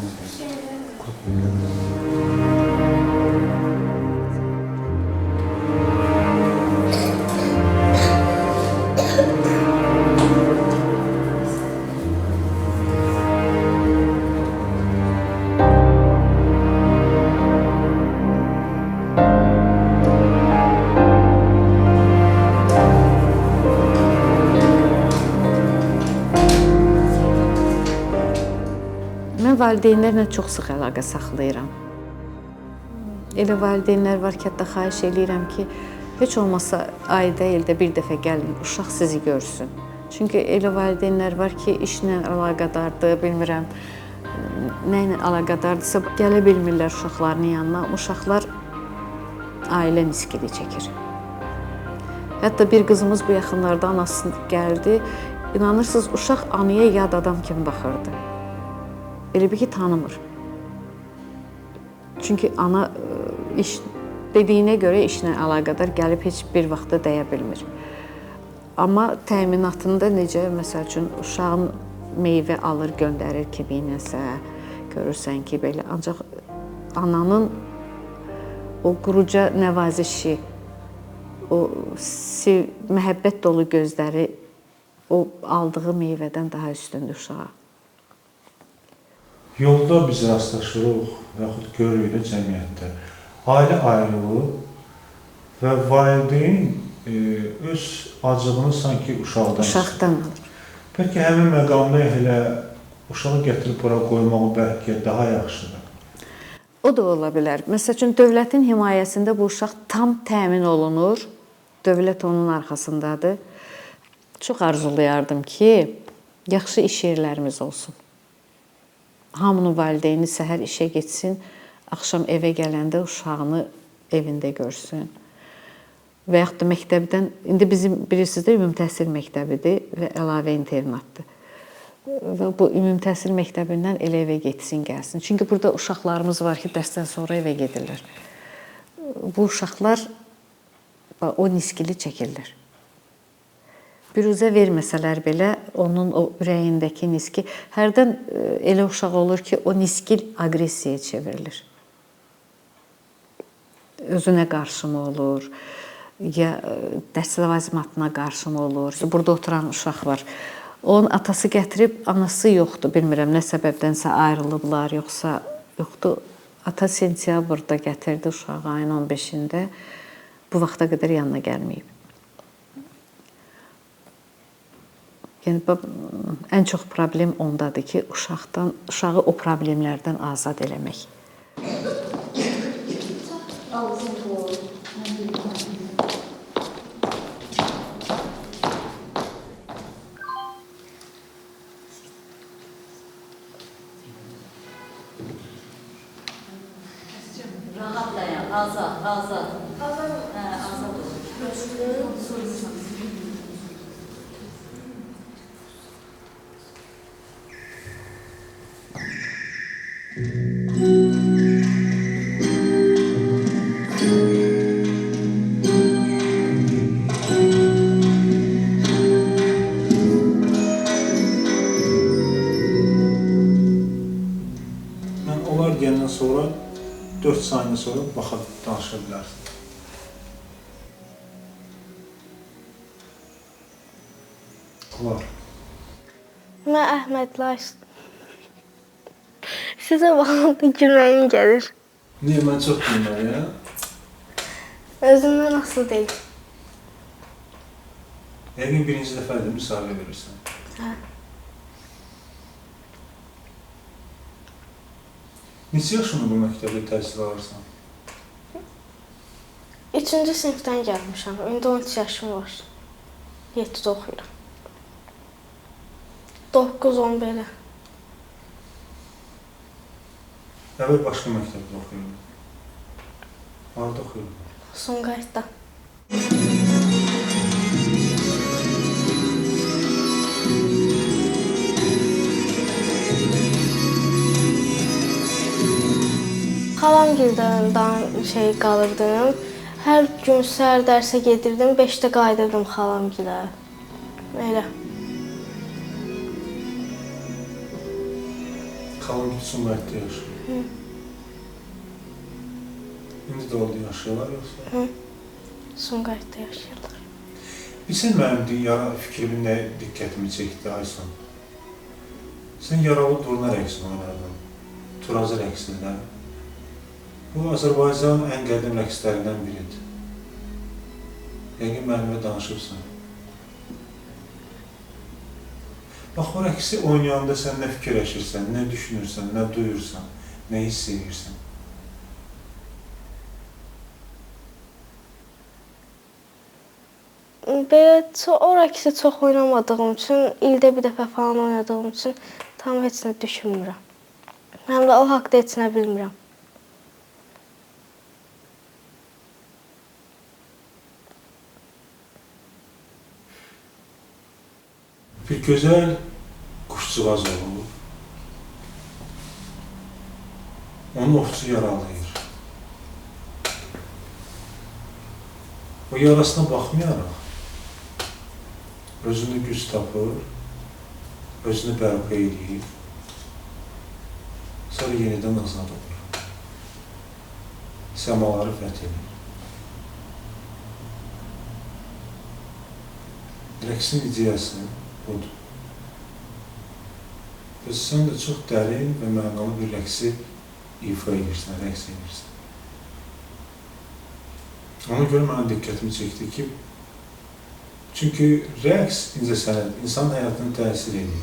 devam edelim. Mən valideynlərlə çox sıx əlaqə saxlayıram. Elə valideynlər var ki, hətta xahiş edirəm ki, heç olmasa ayda, ildə bir dəfə gəlin, uşaq sizi görsün. Çünki elə valideynlər var ki, işlə əlaqədardır, bilmirəm, nə ilə əlaqədardırsa, gələ bilmirlər uşaqlarının yanına. Uşaqlar ailə niskili çəkir. Hətta bir qızımız bu yaxınlarda anası gəldi. İnanırsınız, uşaq anaya yad adam kimi baxırdı. Elə bir ki, tanımır. Çünki ana iş dediyinə görə işlə əlaqədar gəlib heç bir vaxtda dəyə bilmir. Amma təminatında necə, məsəl üçün, uşağın meyvə alır, göndərir kiminəsə, görürsən ki, belə. Ancaq ananın o quruca nəvazişi, o məhəbbət dolu gözləri o aldığı meyvədən daha üstündür uşağa. Yolda biz rastlaşırıq və yaxud görürük də cəmiyyətdə. Ailə ayrılıb və valideyn öz acığını sanki uşaqdan alır. Bəlkə həmin məqamda elə uşağı gətirib bura qoymağı bəlkə daha yaxşıdır. O da ola bilər. Məsəl üçün, dövlətin himayəsində bu uşaq tam təmin olunur. Dövlət onun arxasındadır. Çox arzulayardım ki, yaxşı iş yerlərimiz olsun. Hamının valideyni səhər işə getsin, axşam evə gələndə uşağını evində görsün. Və yaxud da məktəbdən, indi bizim bilirsiniz də ümumi təhsil məktəbidir və əlavə internatdır. Və bu ümumi təhsil məktəbindən elə evə getsin, gəlsin. Çünki burada uşaqlarımız var ki, dərsdən sonra evə gedirlər. Bu uşaqlar o niskili çəkirlər. Büruzə verməsələr belə, onun o ürəyindəki niski, hərdən elə uşaq olur ki, o niskil aqressiyaya çevrilir. Özünə qarşı mı olur, ya dərs ləvazimatına qarşı mı olur. Burada oturan uşaq var. Onun atası gətirib, anası yoxdur, bilmirəm nə səbəbdənsə ayrılıblar, yoxdur. Ata sentyabrda gətirdi uşağı ayın 15-də, bu vaxta qədər yanına gəlməyib. Yəni, ən çox problem ondadır ki, uşağı o problemlərdən azad eləmək. Rahat dayan, azad. Azad olur. Onlar deyəndən sonra 4 saniyə sonra baxıb danışa bilərsin. Var. Mən Əhmədlə sizə baxanda gülməyim gəlir. Niyə mən çox gülməliyəm? Özümdən asılı deyil. Yəqin birinci dəfədir müsahibə verirsən. Hə. Neçə yaşında bu məktəbdə təhsil alırsan? 3-cü sinifdən gəlmişəm. İndi 13 yaşım var. 7-də oxuyuram. 9-10 belə. Əvvəl başqa məktəbdə oxuyurdum. Harada oxuyurdum? Sumqayıtda. Xalamgildən qalırdım. Hər gün səhər dərsə gedirdim, 5-də qayıdırdım xalamgilə. Elə. xalam ki Sumqayıtda yaşayır. İndi də orada yaşayırlar yoxsa? Sumqayıtda yaşayırlar. Bilsən mənim fikrimin nə diqqətimi çəkdi Aysun? Sən yaralı durna rəqsini oynadın, Turazı rəqsində. Bu, Azərbaycanın ən qədim rəqslərindən biridir. Yəqin mənimlə danışıbsan. Bax, o rəqsi oynayanda sən nə fikirləşirsən, nə düşünürsən, nə duyursan, nə hiss edirsən. Belə o rəqsi çox oynamadığım üçün, ildə bir dəfə falan oynadığım üçün tam heç nə düşünmürəm. Həm də o haqda heç nə bilmirəm. Bir gözəl quşcuğaz olur. Onu ovçu yaralayır. O yarasına baxmayaraq, özünü güc tapır, özünü bərpa edir, sonra yenidən azad olur. Səmaları fəth edir. Rəqsin ideyası budur. Və sən də çox dərin və mənalı bir rəqsi ifa edirsən, rəqs edirsən. Ona görə mənə diqqətimi çəkdi ki, çünki rəqs, incəsənət, insan həyatına təsir edir.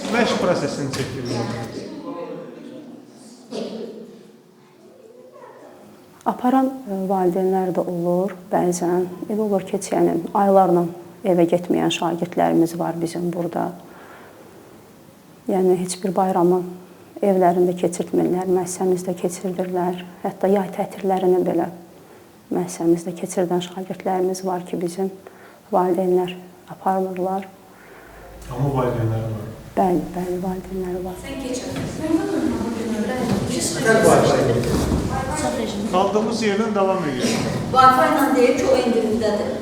Məşq prosesini çəkdirir. Aparan valideynlər də olur, bəzən. Elə olur ki, aylarla evə getməyən şagirdlərimiz var bizim burada. Yəni, heç bir bayramı evlərində keçirtmirlər, müəssisəmizdə keçirdirlər. Hətta yay tətillərini belə müəssisəmizdə keçirdən şagirdlərimiz var ki, bizim valideynlər aparmırlar. Amma valideynləri var. Bəli, valideynləri var. Sən keçirsən. Kaldığımız yerden devam ediyoruz. Wi-Fi ilə deyir ki, o indirimdədir.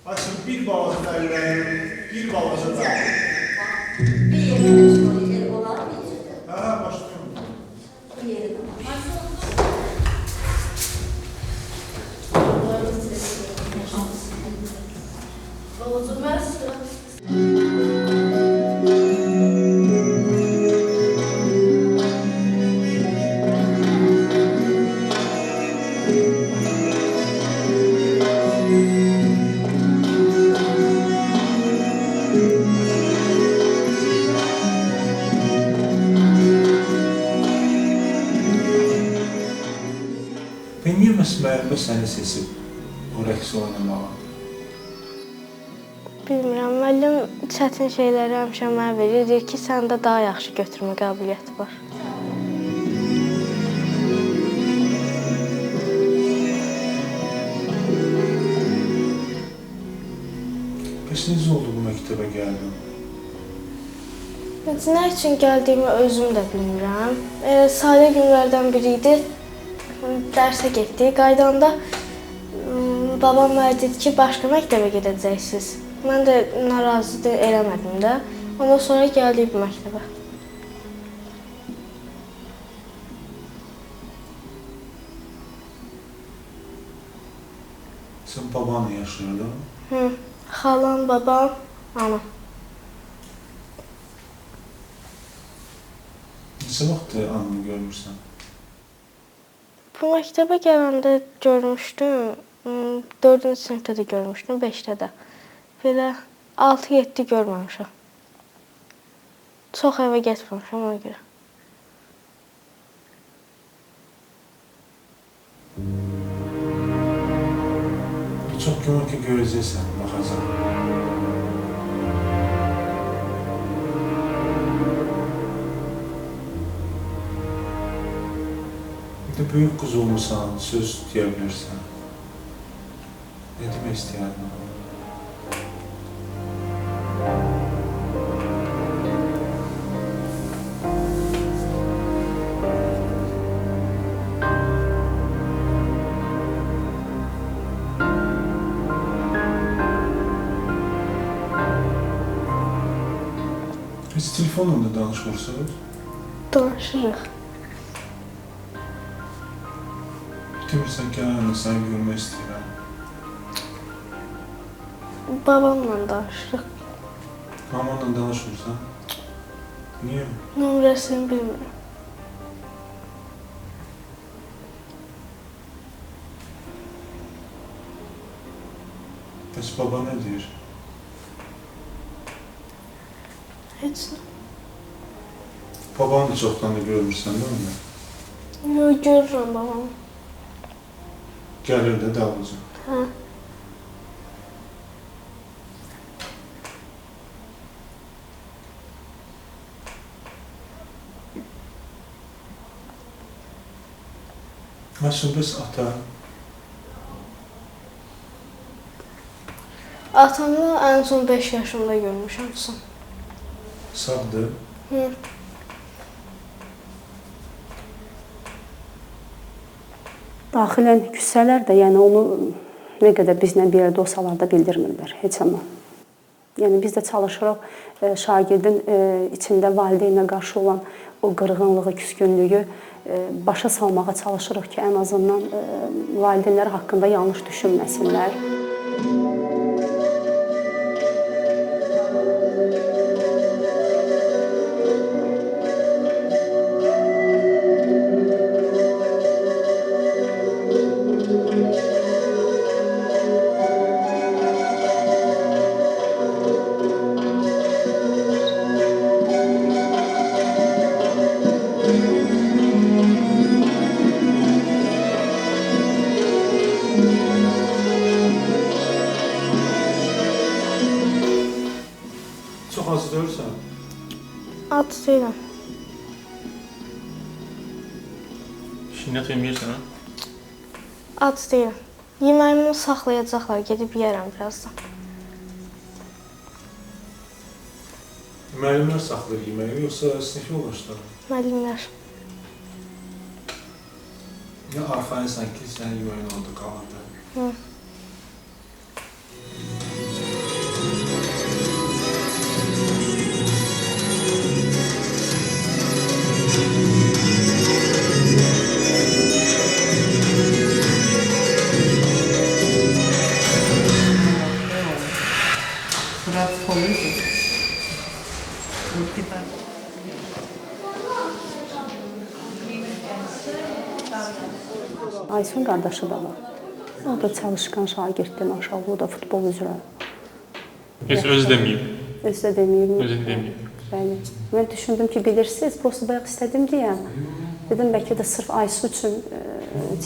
Açın bir balaca əlləyin, bir balaca da. Bir yerdə olar mı? Başlıyorum. Bir yerdə. Və niyə müəllimə səni seçib o rəqsi oynamağa? Bilmirəm, müəllim çətin şeyləri həmişə mənə verir. Deyir ki, səndə daha yaxşı götürmə qabiliyyəti var. Bəs necə oldu bu məktəbə gəldin? Nə üçün gəldiyimi özüm də bilmirəm. Sadə günlərdən biri idi. Dərsə getdik. Qaydanda babam mənə dedi ki, başqa məktəbə gedəcəksiniz. Mən də narazı eləmədim də. Ondan sonra gəldik bu məktəbə. Sən babanla yaşıyordun? Xalam, babam, anam. Neçə vaxt anını görmürsən? Bu məktəbə gələndə görmüşdüm. 4-cü sinifdə də görmüşdüm, 5-də də. Belə 6-7 görməmişəm. Çox evə getməmişəm ona görə. Çox güman ki, görəcəksən, baxacaq. Bir də böyük qız olmuşsan, söz deyə bilirsən. Ne demək istəyərdim? Siz telefonla da danışmırsınız? Danışırıq. Demirsən ki, anne səni görmək istəyirəm. Babamla danışırıq. Mamanla danışmırsan? Niyə? Nömrəsini bilmirəm. Bəs baba nə deyir? Heç nə. Babanı da çoxdan da görmürsən, değil mi? Yox, görürəm babamı. Gəlir də dalınca. Hə. Məsələn, bəs ata? Atamı ən son 5 yaşımda görmüşəm son. Sağdır. Hı. Daxilən küssələr də, yəni onu nə qədər bizlə bir yerdə olsalar da bildirmirlər heç zaman. Yəni biz də çalışırıq şagirdin içində valideyninə qarşı olan o qırğınlığı, küskünlüyü başa salmağa çalışırıq ki, ən azından valideynlər haqqında yanlış düşünməsinlər. Çox az döyürsən. At deyirəm. Şinnət yeməyirsən, ha? At deyirəm. Yeməyimi saxlayacaqlar, gedib yeyərəm birazdan. Müəllimlər saxlayır yeməyi, yoxsa sinif yoldaşları? Müəllimlər. Ya arxayınsan ki, sənin yeməyin orada qalırdı? Hı. Aysun qardaşı da var. O da çalışqan şagirddir, maşallah, o da futbol üzrə. Heç özü deməyib. Özü də deməyim. Özü deməyib. Bəli. Mən düşündüm ki, bilirsiniz, prosta bayaq istədim deyəm. Dedim, bəlkə də sırf Aysu üçün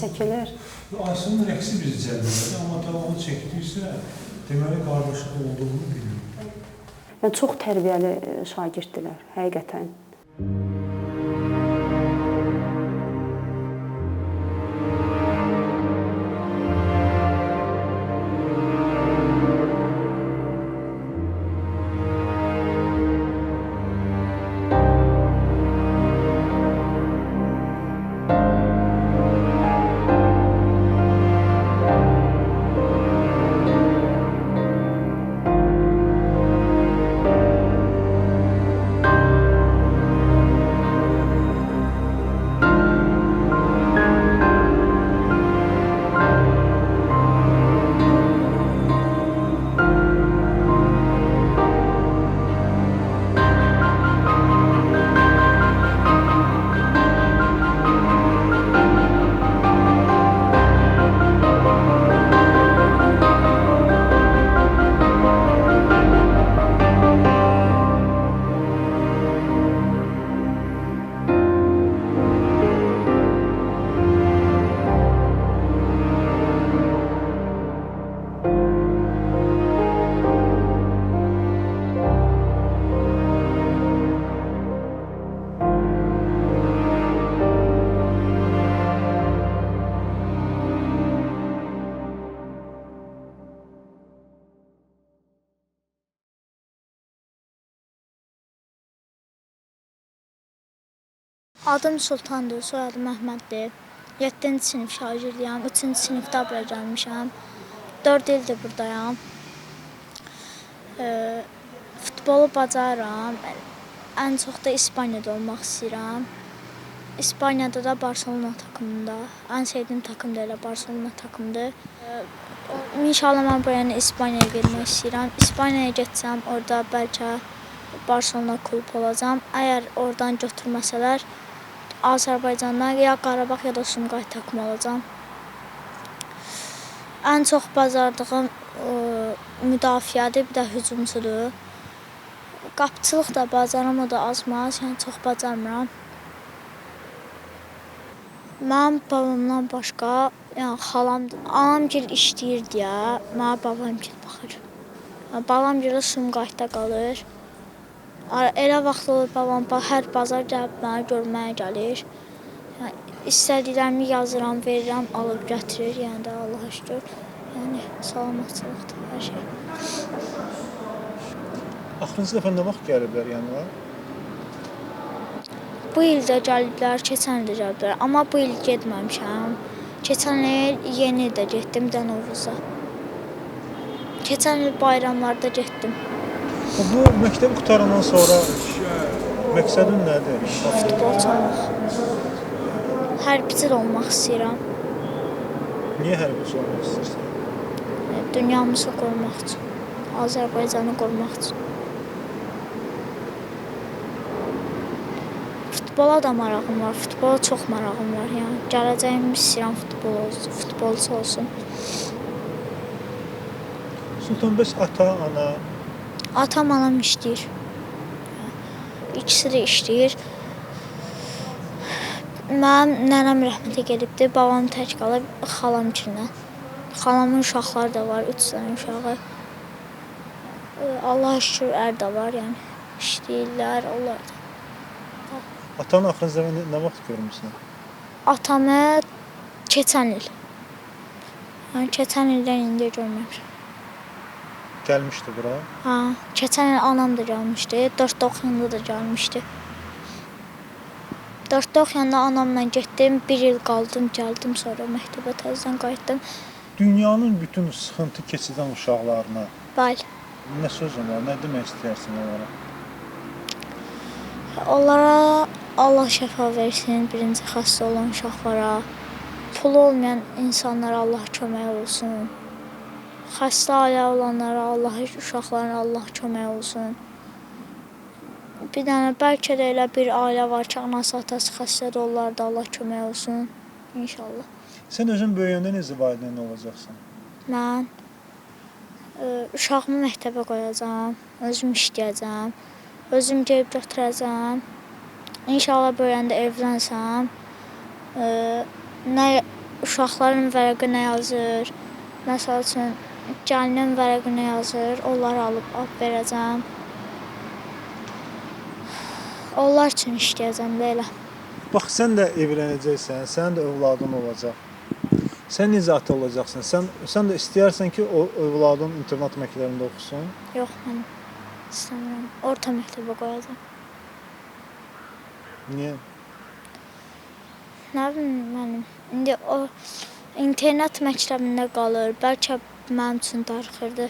çəkilir. Aysunun rəqsi bizi cəlb edir, amma da onu çəkdirsə, deməli qardaşıq olduğunu bilmiyor. Yəni, çox tərbiyəli şagirddirlər, həqiqətən. Adım Sultandır, soyadım Əhməddir. 7-ci sinif şagirdiyəm, 3-cü sinifdə bura gəlmişəm. 4 ildir buradayam. Futbolu bacarıram. ən çox da İspaniyada olmaq istəyirəm. İspaniyada da Barcelona takımında. Ən sevdiyim takım da elə Barcelona takımıdır. İnşallah mən bu yəni İspaniyaya getmək istəyirəm. İspaniyaya getsəm, orada bəlkə Barcelona klub olacam. Əgər oradan götürməsələr, Azərbaycandan ya Qarabağ ya da Sumqayıt takımı olacam. Ən çox bacardığım müdafiədir, bir də hücumçudur. Qapıçılıq da bacaram, o da azmaz, yəni çox bacarmıram. Mənim babamdan başqa, yəni xalamdır. Anamgil işləyir deyə, mənə babamgil baxır. Babamgil Sumqayıtda qalır. Elə vaxt olur babam hər bazar gəlib mənə görməyə gəlir. Yəni, istədiklərimi yazıram, verirəm, alıb gətirir. Yəni də Allaha şükür. Yəni salamatçılıqdır hər şey. Axırıncı dəfə nə vaxt gəliblər yanına? Bu il də gəliblər, keçən il də gəliblər. Amma bu il getməmişəm. Keçən il yeni ildə getdim də Novruza. Keçən il bayramlarda getdim. Bu məktəb qutarandan sonra məqsədin nədir? Futbolçu olmaq. Hərbiçi olmaq istəyirəm. Niyə hərbiçi olmaq istəyirsən? Dünyamızı qorumaq üçün. Azərbaycanı qorumaq üçün. Futbola da marağım var. Futbola çox marağım var. Yəni gələcəyimi istəyirəm futbolçu olsun. Sultan bəs ata, ana? Atam, anam işləyir. İkisi də işləyir. Mənim nənəm rəhmətə gedibdir. Babam tək qalıb xalamkindən. Xalamın uşaqları da var, 3 dənə uşağı. Allaha şükür ər də var, yəni işləyirlər, onlar da. Atanı axırıncı dəfə nə vaxt görmüsən? Atamı keçən il. Yəni keçən ildən indiyə görməmişəm. Gəlmişdi bura? Ha, keçən il anam da gəlmişdi, 4-də oxuyanda da gəlmişdi. 4-də oxuyanda anamla getdim, 1 il qaldım, gəldim, sonra məktəbə təzədən qayıtdım. Dünyanın bütün sıxıntı keçidən uşaqlarına Bəli. nə sözün var, nə demək istəyirsən onlara? Onlara Allah şəfa versin, birinci xəstə olan uşaqlara, pulu olmayan insanlara Allah kömək olsun. Xəstə ailə olanlara, uşaqlarına Allah kömək olsun. Bir dənə bəlkə də elə bir ailə var ki, anası, atası xəstədir, onlar da Allah kömək olsun. İnşallah. Sən özün böyüyəndə necə valideyn olacaqsan? Mən uşağımı məktəbə qoyacam, özüm işləyəcəm, özüm gəlib götürəcəm. İnşallah böyüyəndə evlənsəm, uşaqların vərəqi nə yazır, məsəl üçün, gəlinin vərəqi nə yazır, onları alıb verəcəm. Onlar üçün işləyəcəm də elə. Bax, sən də evlənəcəksən, sənin də övladın olacaq. Sən necə ata olacaqsan? Sən də istəyərsən ki, o övladın internat məktəbində oxusun? Yox, mən istəmirəm. Orta məktəbə qoyacam. Niyə? Nə bilim, mənim. İndi o internat məktəbində qalır. Bəlkə mənim üçün darıxırdı.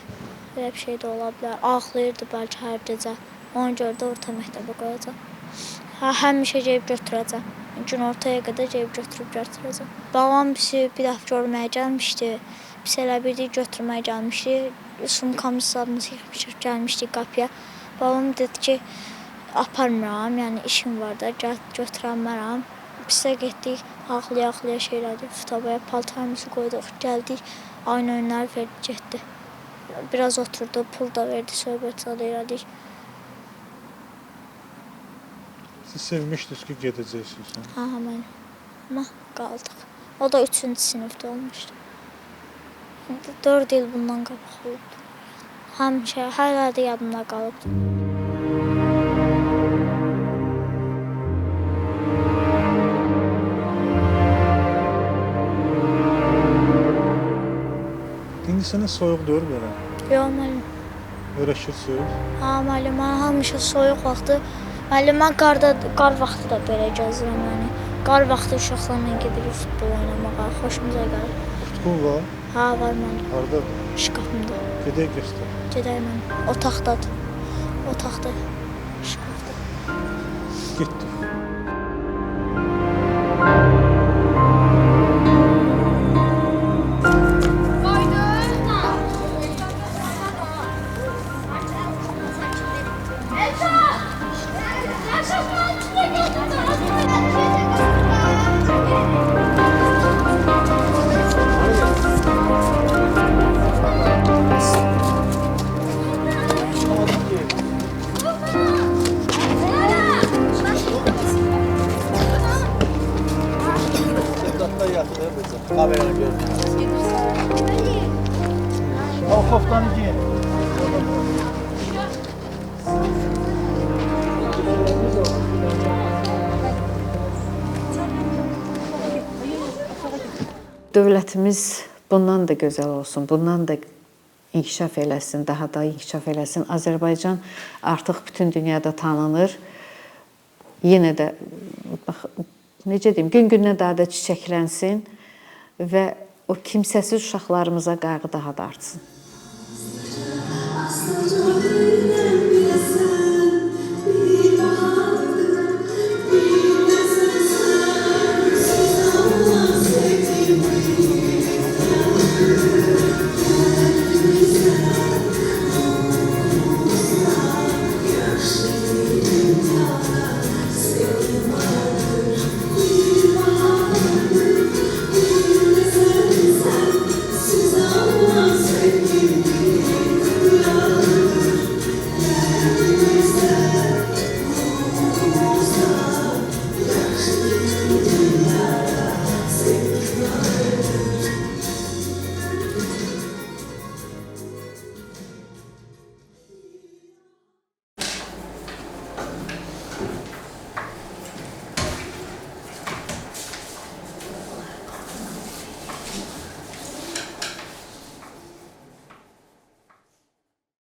Belə bir şey də ola bilər. Ağlayırdı bəlkə hər gecə. Ona görə də orta məktəbə qoyacam. Həmişə gəlib götürəcəm. Günortaya qədər gəlib götürüb gətirəcəm. Babam bizi bir dəfə görməyə gəlmişdi. Biz elə bildik götürməyə gəlmişdi. Sumkamızı yığmışıq, gəlmişdik qapıya. Babam dedi ki, aparmıram, yəni işim var da, götürənmərəm. Biz də getdik, ağlaya-ağlaya şey elədik, futabaya paltarımızı qoyduq, gəldik, aynı oyunları verdi, getdi. Biraz oturdu, pul da verdi, söhbət zadı elədik. Siz sevmişdiniz ki, gedəcəksiniz. Mən. Amma qaldıq. O da 3-cü sinifdə olmuşdu. 4 il bundan qabaq olubdu. Həmişə, hələ də yadımda qalıbdı. İndi sənə soyuq deyil belə? Yox, müəllim. Öyrəşirsiniz? Müəllim, mən həmişə soyuq vaxtı, müəllim, mən qar vaxtı da belə gəzirəm, yəni. Qar vaxtı uşaqlarla gedirik futbol oynamağa, xoşumuza gəlir. Tutqun var? Hə, var mənim. Haradadır? Şkafımda. Gedək göstər. Gedək mənim. Otaqdadır. Otaqda. Şkafda. getdi. Kameranı görmüyor. O koftanı giyin. Dövlətimiz bundan da gözəl olsun, bundan da inkişaf eləsin, daha da inkişaf eləsin. Azərbaycan artıq bütün dünyada tanınır. Yenə də bax, necə deyim, gün-gündən daha da çiçəklənsin və o kimsəsiz uşaqlarımıza qayğı daha da artsın.